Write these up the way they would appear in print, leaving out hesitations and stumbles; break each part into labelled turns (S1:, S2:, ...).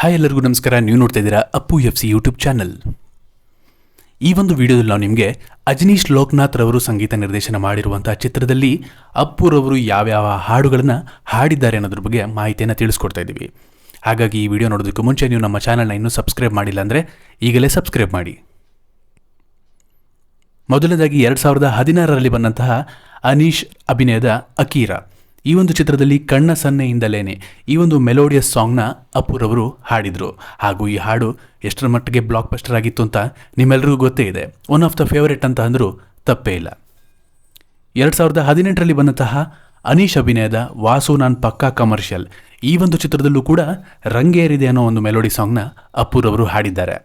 S1: Hi ಎಲ್ಲರಿಗೂ ನಮಸ್ಕಾರ. ನೀವು ನೋಡ್ತಾ ಇದ್ದೀರಾ ಅಪ್ಪು FC ಯೂಟ್ಯೂಬ್ ಚಾನಲ್. ಈ ಒಂದು ವಿಡಿಯೋದಲ್ಲಿ ನಾವು ನಿಮಗೆ ಅಜನೀಶ್ ಲೋಕನಾಥ್ ರವರು ಸಂಗೀತ ನಿರ್ದೇಶನ ಮಾಡಿರುವಂತಹ ಚಿತ್ರದಲ್ಲಿ ಅಪ್ಪುರವರು ಯಾವ್ಯಾವ ಹಾಡುಗಳನ್ನು ಹಾಡಿದ್ದಾರೆ ಅನ್ನೋದ್ರ ಬಗ್ಗೆ ಮಾಹಿತಿಯನ್ನು ತಿಳಿಸ್ಕೊಡ್ತಾ ಇದ್ದೀವಿ. ಹಾಗಾಗಿ ಈ ವಿಡಿಯೋ ನೋಡೋದಕ್ಕೂ ಮುಂಚೆ ನೀವು ನಮ್ಮ ಚಾನಲ್ನ ಇನ್ನೂ ಸಬ್ಸ್ಕ್ರೈಬ್ ಮಾಡಿಲ್ಲ ಅಂದರೆ ಈಗಲೇ ಸಬ್ಸ್ಕ್ರೈಬ್ ಮಾಡಿ. ಮೊದಲನೇದಾಗಿ 2016ರಲ್ಲಿ ಬಂದಂತಹ ಅನೀಶ್ ಅಭಿನಯದ ಅಕೀರಾ, ಈ ಒಂದು ಚಿತ್ರದಲ್ಲಿ ಕಣ್ಣ ಸನ್ನೆಯಿಂದಲೇನೆ ಈ ಒಂದು ಮೆಲೋಡಿಯಸ್ ಸಾಂಗ್ನ ಅಪ್ಪುರವರು ಹಾಡಿದರು. ಹಾಗೂ ಈ ಹಾಡು ಎಷ್ಟರ ಮಟ್ಟಿಗೆ ಬ್ಲಾಕ್ ಬಸ್ಟರ್ ಆಗಿತ್ತು ಅಂತ ನಿಮ್ಮೆಲ್ಲರಿಗೂ ಗೊತ್ತೇ ಇದೆ. ಒನ್ ಆಫ್ ದ ಫೇವರೇಟ್ ಅಂತ ಅಂದರೂ ತಪ್ಪೇ ಇಲ್ಲ. 2018ರಲ್ಲಿ ಬಂದಂತಹ ಅನೀಶ್ ಅಭಿನಯದ ವಾಸು ನಾನ್ ಪಕ್ಕಾ ಕಮರ್ಷಿಯಲ್, ಈ ಒಂದು ಚಿತ್ರದಲ್ಲೂ ಕೂಡ ರಂಗೇರಿದೆ ಅನ್ನೋ ಒಂದು ಮೆಲೋಡಿ ಸಾಂಗ್ನ ಅಪ್ಪುರವರು ಹಾಡಿದ್ದಾರೆ.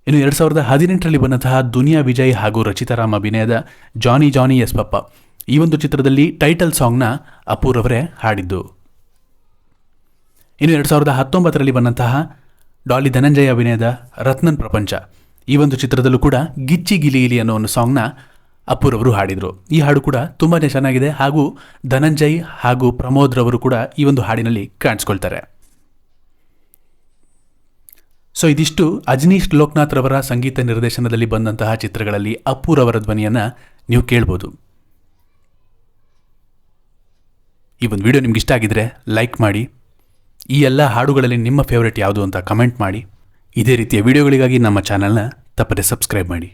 S1: ಇನ್ನು 2018ರಲ್ಲಿ ಬಂದಂತಹ ದುನಿಯಾ ವಿಜಯ್ ಹಾಗೂ ರಚಿತಾರಾಮ್ ಅಭಿನಯದ ಜಾನಿ ಜಾನಿ ಎಸ್ ಪಪ್ಪ, ಈ ಒಂದು ಚಿತ್ರದಲ್ಲಿ ಟೈಟಲ್ ಸಾಂಗ್ನ ಅಪ್ಪುರವರೇ ಹಾಡಿದ್ದು. ಇನ್ನು 2019ರಲ್ಲಿ ಬಂದಂತಹ ಡಾಲಿ ಧನಂಜಯ ಅಭಿನಯದ ರತ್ನನ್ ಪ್ರಪಂಚ, ಈ ಒಂದು ಚಿತ್ರದಲ್ಲೂ ಕೂಡ ಗಿಚ್ಚಿ ಗಿಲಿ ಅನ್ನೋ ಒಂದು ಸಾಂಗ್ನ ಅಪ್ಪುರವರು ಹಾಡಿದರು. ಈ ಹಾಡು ಕೂಡ ತುಂಬಾ ಚೆನ್ನಾಗಿದೆ ಹಾಗೂ ಧನಂಜಯ್ ಹಾಗೂ ಪ್ರಮೋದ್ ರವರು ಕೂಡ ಈ ಒಂದು ಹಾಡಿನಲ್ಲಿ ಕಾಣಿಸ್ಕೊಳ್ತಾರೆ. ಸೊ ಇದಿಷ್ಟು ಅಜನೀಶ್ ಲೋಕನಾಥ್ ರವರ ಸಂಗೀತ ನಿರ್ದೇಶನದಲ್ಲಿ ಬಂದಂತಹ ಚಿತ್ರಗಳಲ್ಲಿ ಅಪ್ಪುರವರ ಧ್ವನಿಯನ್ನು ನೀವು ಕೇಳ್ಬೋದು. ಈ ಒಂದು ವಿಡಿಯೋ ನಿಮ್ಗೆ ಇಷ್ಟ ಆಗಿದ್ರೆ ಲೈಕ್ ಮಾಡಿ. ಈ ಎಲ್ಲ ಹಾಡುಗಳಲ್ಲಿ ನಿಮ್ಮ ಫೇವರೇಟ್ ಯಾವುದು ಅಂತ ಕಮೆಂಟ್ ಮಾಡಿ. ಇದೇ ರೀತಿಯ ವಿಡಿಯೋಗಳಿಗಾಗಿ ನಮ್ಮ ಚಾನಲ್ನ ತಪ್ಪದೆ ಸಬ್ಸ್ಕ್ರೈಬ್ ಮಾಡಿ.